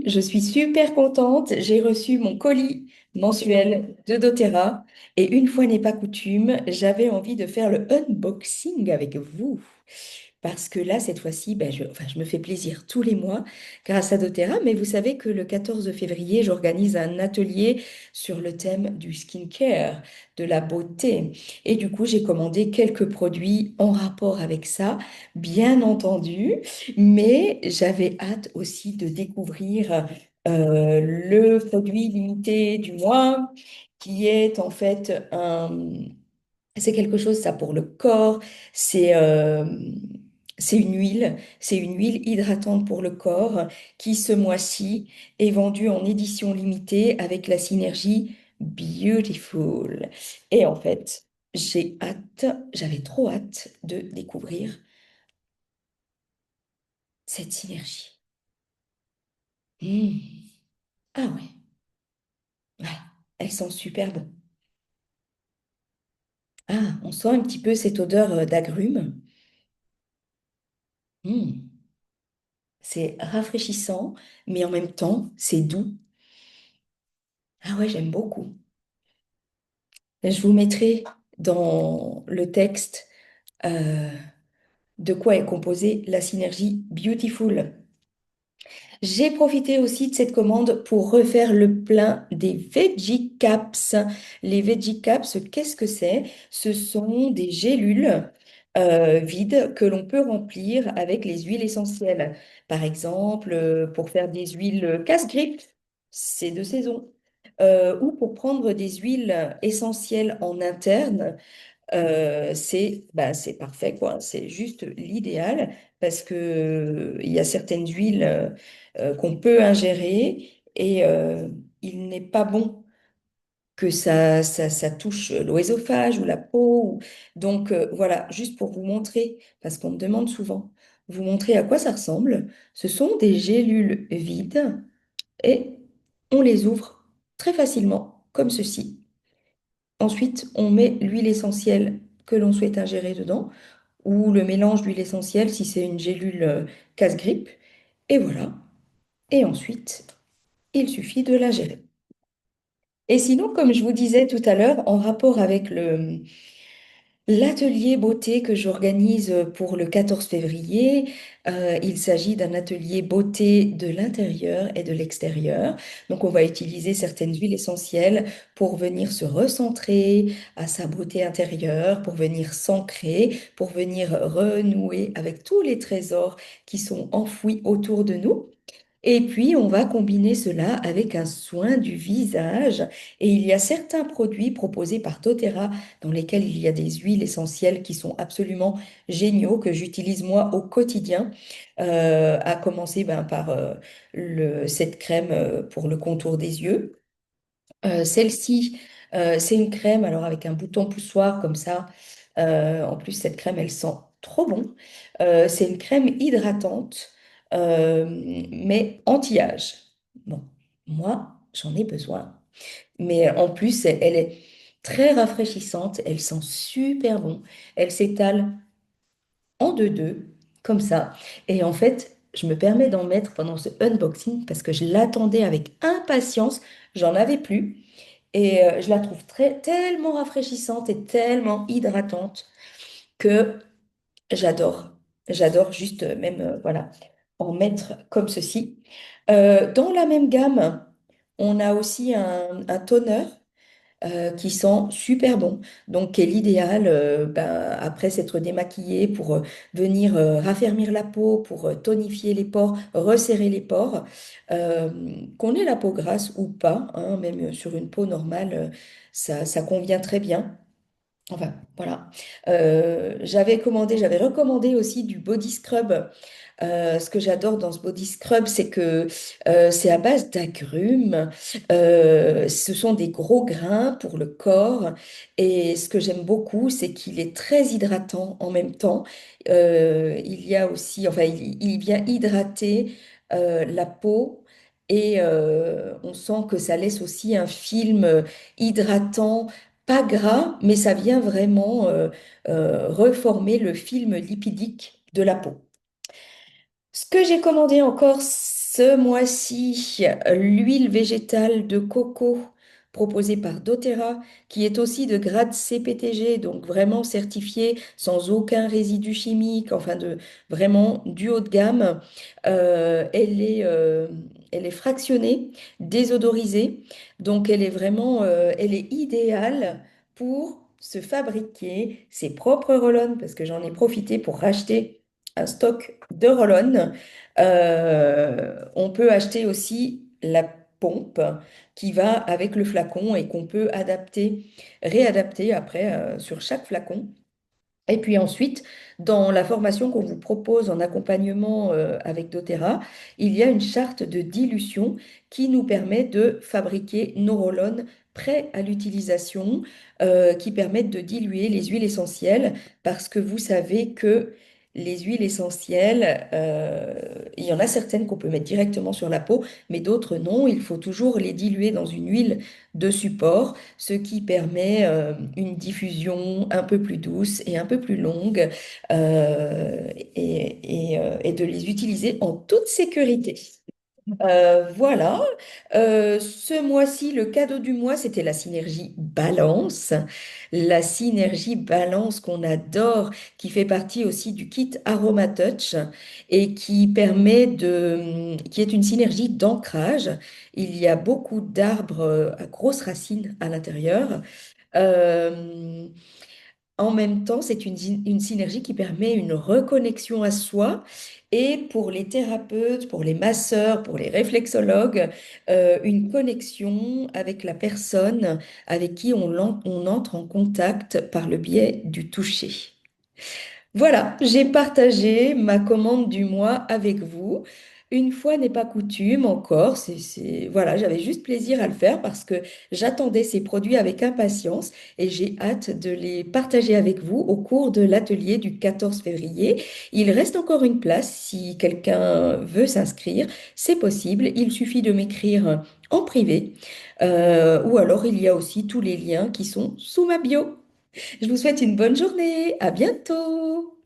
Oui, je suis super contente. J'ai reçu mon colis mensuel de doTERRA et une fois n'est pas coutume, j'avais envie de faire le unboxing avec vous. Parce que là, cette fois-ci, ben, je me fais plaisir tous les mois grâce à doTERRA. Mais vous savez que le 14 février, j'organise un atelier sur le thème du skincare, de la beauté. Et du coup, j'ai commandé quelques produits en rapport avec ça, bien entendu. Mais j'avais hâte aussi de découvrir le produit limité du mois, qui est en fait c'est quelque chose, ça, pour le corps. C'est c'est une huile hydratante pour le corps qui, ce mois-ci, est vendue en édition limitée avec la synergie Beautiful. Et en fait, j'avais trop hâte de découvrir cette synergie. Hmm. Ah ouais, ouais, elles sont super bon. Ah, on sent un petit peu cette odeur d'agrumes. Hmm. C'est rafraîchissant, mais en même temps, c'est doux. Ah ouais, j'aime beaucoup. Je vous mettrai dans le texte euh, de quoi est composée la synergie Beautiful. J'ai profité aussi de cette commande pour refaire le plein des Veggie Caps. Les Veggie Caps, qu'est-ce que c'est? Ce sont des gélules vides que l'on peut remplir avec les huiles essentielles. Par exemple, pour faire des huiles casse-grippe, c'est de saison. Ou pour prendre des huiles essentielles en interne, c'est parfait, quoi. C'est juste l'idéal parce que il y a certaines huiles qu'on peut ingérer et il n'est pas bon que ça touche l'oesophage ou la peau. Donc voilà, juste pour vous montrer, parce qu'on me demande souvent, vous montrer à quoi ça ressemble. Ce sont des gélules vides et on les ouvre très facilement, comme ceci. Ensuite, on met l'huile essentielle que l'on souhaite ingérer dedans, ou le mélange d'huile essentielle si c'est une gélule casse-grippe. Et voilà. Et ensuite, il suffit de l'ingérer. Et sinon, comme je vous disais tout à l'heure, en rapport avec l'atelier beauté que j'organise pour le 14 février, il s'agit d'un atelier beauté de l'intérieur et de l'extérieur. Donc, on va utiliser certaines huiles essentielles pour venir se recentrer à sa beauté intérieure, pour venir s'ancrer, pour venir renouer avec tous les trésors qui sont enfouis autour de nous. Et puis, on va combiner cela avec un soin du visage. Et il y a certains produits proposés par doTERRA dans lesquels il y a des huiles essentielles qui sont absolument géniaux, que j'utilise moi au quotidien, à commencer par cette crème pour le contour des yeux. Celle-ci, c'est une crème, alors avec un bouton poussoir comme ça. En plus, cette crème, elle sent trop bon. C'est une crème hydratante, mais anti-âge. Bon, moi, j'en ai besoin. Mais en plus, elle est très rafraîchissante, elle sent super bon. Elle s'étale en deux, comme ça. Et en fait, je me permets d'en mettre pendant ce unboxing parce que je l'attendais avec impatience. J'en avais plus. Et je la trouve tellement rafraîchissante et tellement hydratante que j'adore. J'adore juste même, voilà, en mettre comme ceci. Dans la même gamme, on a aussi un toner qui sent super bon. Donc, qui est l'idéal après s'être démaquillé pour venir raffermir la peau, pour tonifier les pores, resserrer les pores. Euh, qu'on ait la peau grasse ou pas, hein, même sur une peau normale, ça convient très bien. Enfin, voilà. J'avais recommandé aussi du body scrub. Ce que j'adore dans ce body scrub, c'est que c'est à base d'agrumes. Ce sont des gros grains pour le corps. Et ce que j'aime beaucoup, c'est qu'il est très hydratant en même temps. Il y a aussi, enfin, il vient hydrater la peau. Et on sent que ça laisse aussi un film hydratant, pas gras, mais ça vient vraiment reformer le film lipidique de la peau. Ce que j'ai commandé encore, Ce mois-ci, l'huile végétale de coco proposée par doTERRA, qui est aussi de grade CPTG, donc vraiment certifiée sans aucun résidu chimique, enfin de vraiment du haut de gamme. Elle est fractionnée, désodorisée, donc elle est idéale pour se fabriquer ses propres roll parce que j'en ai profité pour racheter un stock de roll. On peut acheter aussi la pompe qui va avec le flacon et qu'on peut adapter, réadapter après sur chaque flacon. Et puis ensuite, dans la formation qu'on vous propose en accompagnement avec doTERRA, il y a une charte de dilution qui nous permet de fabriquer nos roll prêts à l'utilisation, qui permettent de diluer les huiles essentielles, parce que vous savez que les huiles essentielles, il y en a certaines qu'on peut mettre directement sur la peau, mais d'autres non. Il faut toujours les diluer dans une huile de support, ce qui permet une diffusion un peu plus douce et un peu plus longue, et de les utiliser en toute sécurité. Voilà. Ce mois-ci, le cadeau du mois, c'était la synergie balance. La synergie balance qu'on adore, qui fait partie aussi du kit Aroma Touch et qui est une synergie d'ancrage. Il y a beaucoup d'arbres à grosses racines à l'intérieur. Euh, En même temps, c'est une synergie qui permet une reconnexion à soi. Et pour les thérapeutes, pour les masseurs, pour les réflexologues, une connexion avec la personne avec qui on entre en contact par le biais du toucher. Voilà, j'ai partagé ma commande du mois avec vous. Une fois n'est pas coutume encore, voilà, j'avais juste plaisir à le faire parce que j'attendais ces produits avec impatience et j'ai hâte de les partager avec vous au cours de l'atelier du 14 février. Il reste encore une place si quelqu'un veut s'inscrire, c'est possible, il suffit de m'écrire en privé, ou alors il y a aussi tous les liens qui sont sous ma bio. Je vous souhaite une bonne journée, à bientôt.